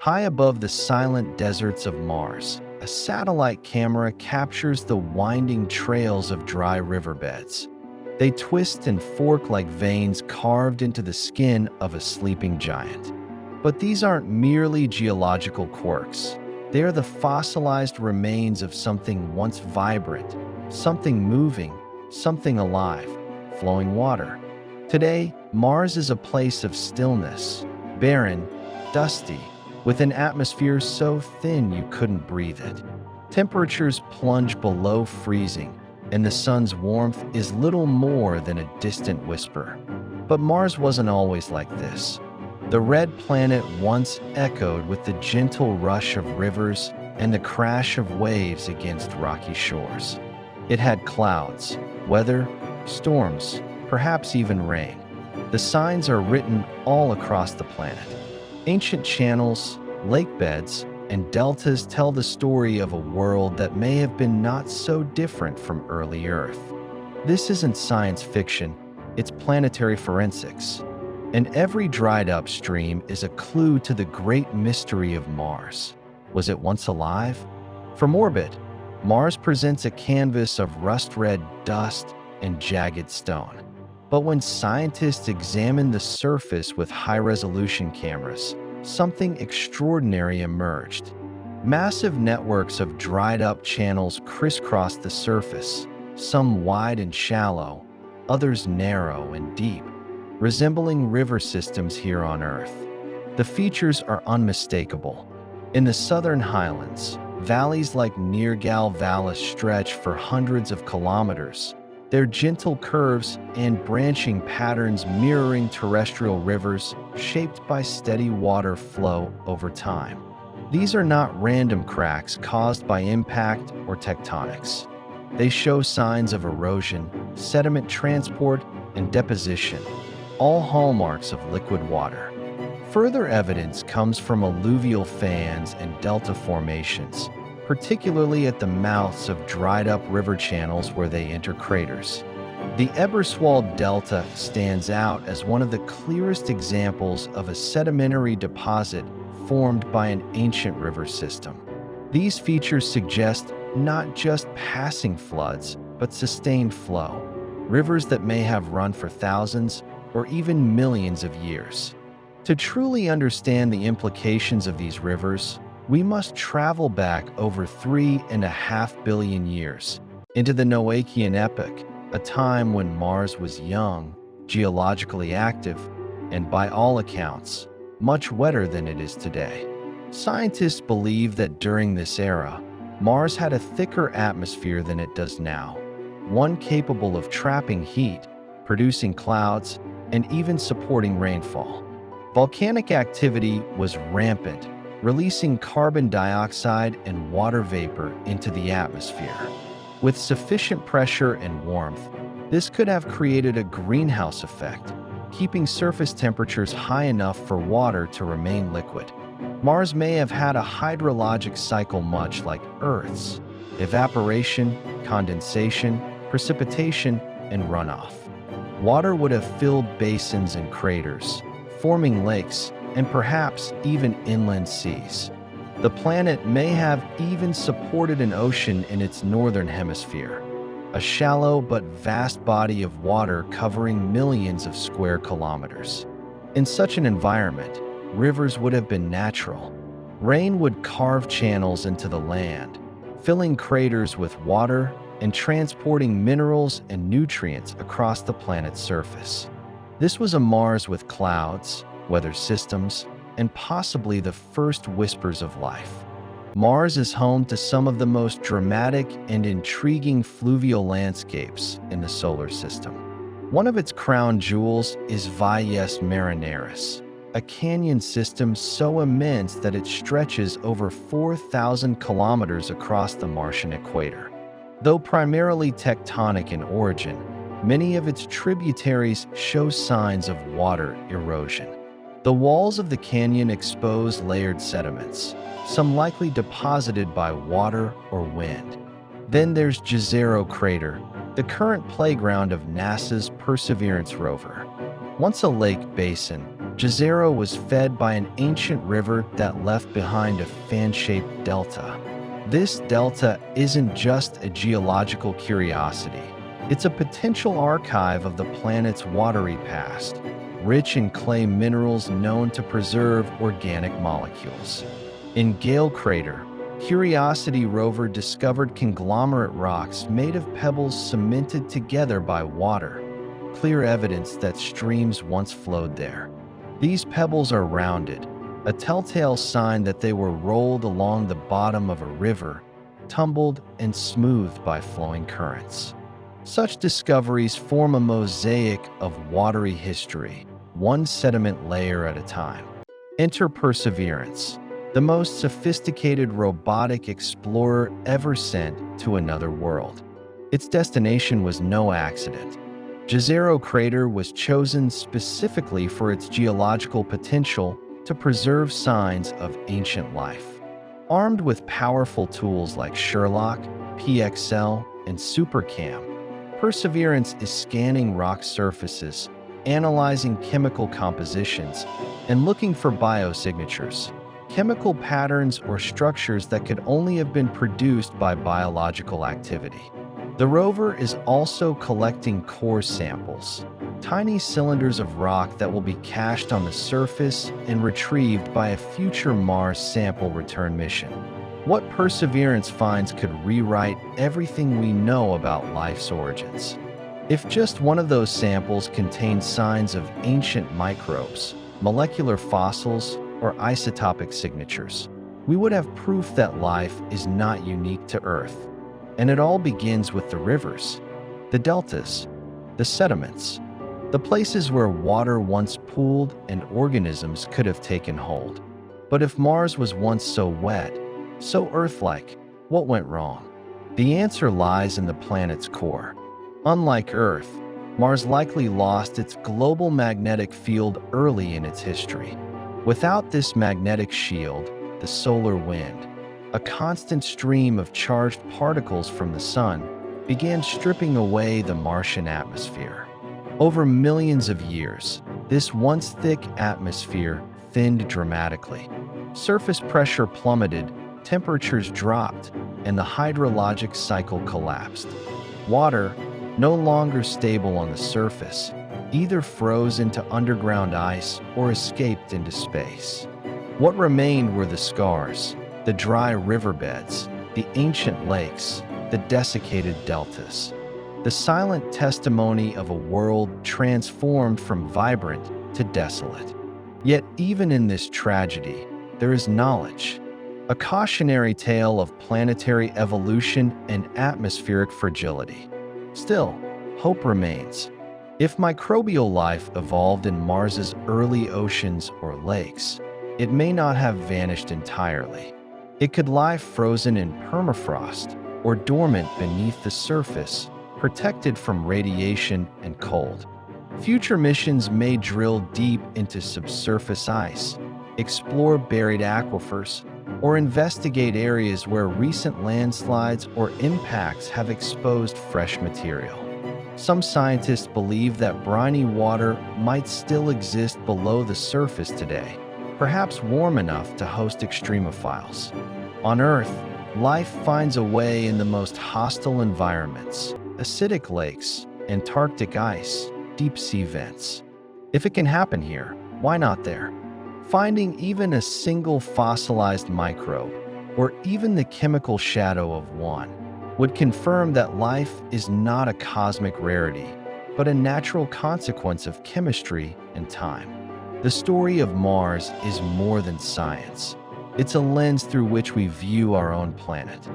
High above the silent deserts of Mars, a satellite camera captures the winding trails of dry riverbeds. They twist and fork like veins carved into the skin of a sleeping giant. But these aren't merely geological quirks. They are the fossilized remains of something once vibrant, something moving, something alive, flowing water. Today, Mars is a place of stillness, barren, dusty, with an atmosphere so thin you couldn't breathe it. Temperatures plunge below freezing, and the sun's warmth is little more than a distant whisper. But Mars wasn't always like this. The red planet once echoed with the gentle rush of rivers and the crash of waves against rocky shores. It had clouds, weather, storms, perhaps even rain. The signs are written all across the planet. Ancient channels, lake beds, and deltas tell the story of a world that may have been not so different from early Earth. This isn't science fiction, it's planetary forensics. And every dried-up stream is a clue to the great mystery of Mars. Was it once alive? From orbit, Mars presents a canvas of rust-red dust and jagged stone. But when scientists examine the surface with high-resolution cameras, something extraordinary emerged. Massive networks of dried-up channels crisscross the surface, some wide and shallow, others narrow and deep, resembling river systems here on Earth. The features are unmistakable. In the southern highlands, valleys like Neargal Vallis stretch for hundreds of kilometers, their gentle curves and branching patterns mirroring terrestrial rivers shaped by steady water flow over time. These are not random cracks caused by impact or tectonics. They show signs of erosion, sediment transport, and deposition, all hallmarks of liquid water. Further evidence comes from alluvial fans and delta formations, particularly at the mouths of dried-up river channels where they enter craters. The Eberswalde Delta stands out as one of the clearest examples of a sedimentary deposit formed by an ancient river system. These features suggest not just passing floods, but sustained flow, rivers that may have run for thousands or even millions of years. To truly understand the implications of these rivers, we must travel back over 3.5 billion years into the Noachian epoch, a time when Mars was young, geologically active, and by all accounts, much wetter than it is today. Scientists believe that during this era, Mars had a thicker atmosphere than it does now, one capable of trapping heat, producing clouds, and even supporting rainfall. Volcanic activity was rampant, releasing carbon dioxide and water vapor into the atmosphere. With sufficient pressure and warmth, this could have created a greenhouse effect, keeping surface temperatures high enough for water to remain liquid. Mars may have had a hydrologic cycle much like Earth's: evaporation, condensation, precipitation, and runoff. Water would have filled basins and craters, forming lakes, and perhaps even inland seas. The planet may have even supported an ocean in its northern hemisphere, a shallow but vast body of water covering millions of square kilometers. In such an environment, rivers would have been natural. Rain would carve channels into the land, filling craters with water and transporting minerals and nutrients across the planet's surface. This was a Mars with clouds, weather systems, and possibly the first whispers of life. Mars is home to some of the most dramatic and intriguing fluvial landscapes in the solar system. One of its crown jewels is Valles Marineris, a canyon system so immense that it stretches over 4,000 kilometers across the Martian equator. Though primarily tectonic in origin, many of its tributaries show signs of water erosion. The walls of the canyon expose layered sediments, some likely deposited by water or wind. Then there's Jezero Crater, the current playground of NASA's Perseverance rover. Once a lake basin, Jezero was fed by an ancient river that left behind a fan-shaped delta. This delta isn't just a geological curiosity. It's a potential archive of the planet's watery past, rich in clay minerals known to preserve organic molecules. In Gale Crater, Curiosity rover discovered conglomerate rocks made of pebbles cemented together by water, clear evidence that streams once flowed there. These pebbles are rounded, a telltale sign that they were rolled along the bottom of a river, tumbled and smoothed by flowing currents. Such discoveries form a mosaic of watery history, one sediment layer at a time. Enter Perseverance, the most sophisticated robotic explorer ever sent to another world. Its destination was no accident. Jezero Crater was chosen specifically for its geological potential to preserve signs of ancient life. Armed with powerful tools like Sherlock, PXL, and SuperCam, Perseverance is scanning rock surfaces, analyzing chemical compositions, and looking for biosignatures, chemical patterns or structures that could only have been produced by biological activity. The rover is also collecting core samples, tiny cylinders of rock that will be cached on the surface and retrieved by a future Mars sample return mission. What Perseverance finds could rewrite everything we know about life's origins. If just one of those samples contained signs of ancient microbes, molecular fossils, or isotopic signatures, we would have proof that life is not unique to Earth. And it all begins with the rivers, the deltas, the sediments, the places where water once pooled and organisms could have taken hold. But if Mars was once so wet, so Earth-like, what went wrong? The answer lies in the planet's core. Unlike Earth, Mars likely lost its global magnetic field early in its history. Without this magnetic shield, the solar wind, a constant stream of charged particles from the sun, began stripping away the Martian atmosphere. Over millions of years, this once thick atmosphere thinned dramatically. Surface pressure plummeted, temperatures dropped, and the hydrologic cycle collapsed. Water, no longer stable on the surface, either froze into underground ice or escaped into space. What remained were the scars, the dry riverbeds, the ancient lakes, the desiccated deltas, the silent testimony of a world transformed from vibrant to desolate. Yet even in this tragedy, there is knowledge, a cautionary tale of planetary evolution and atmospheric fragility. Still, hope remains. If microbial life evolved in Mars's early oceans or lakes, it may not have vanished entirely. It could lie frozen in permafrost or dormant beneath the surface, protected from radiation and cold. Future missions may drill deep into subsurface ice, explore buried aquifers, or investigate areas where recent landslides or impacts have exposed fresh material. Some scientists believe that briny water might still exist below the surface today, perhaps warm enough to host extremophiles. On Earth, life finds a way in the most hostile environments: acidic lakes, Antarctic ice, deep-sea vents. If it can happen here, why not there? Finding even a single fossilized microbe, or even the chemical shadow of one, would confirm that life is not a cosmic rarity, but a natural consequence of chemistry and time. The story of Mars is more than science. It's a lens through which we view our own planet.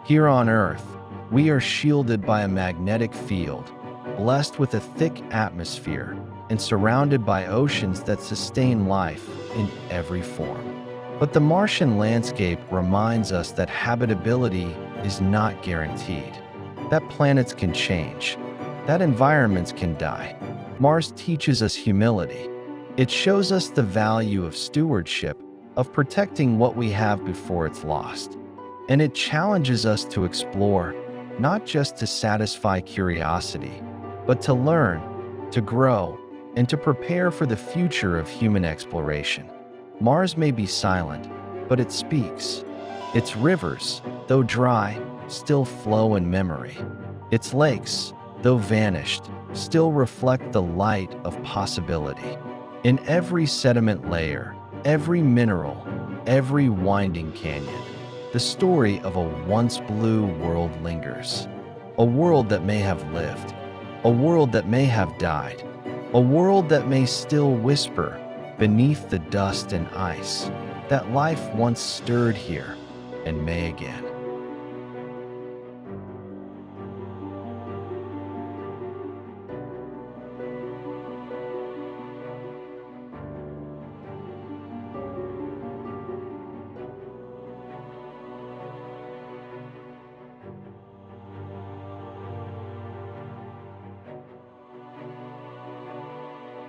Here on Earth, we are shielded by a magnetic field, blessed with a thick atmosphere, and surrounded by oceans that sustain life in every form. But the Martian landscape reminds us that habitability is not guaranteed, that planets can change, that environments can die. Mars teaches us humility. It shows us the value of stewardship, of protecting what we have before it's lost. And it challenges us to explore, not just to satisfy curiosity, but to learn, to grow, and to prepare for the future of human exploration. Mars may be silent, but it speaks. Its rivers, though dry, still flow in memory. Its lakes, though vanished, still reflect the light of possibility. In every sediment layer, every mineral, every winding canyon, the story of a once blue world lingers. A world that may have lived, a world that may have died, a world that may still whisper beneath the dust and ice that life once stirred here and may again.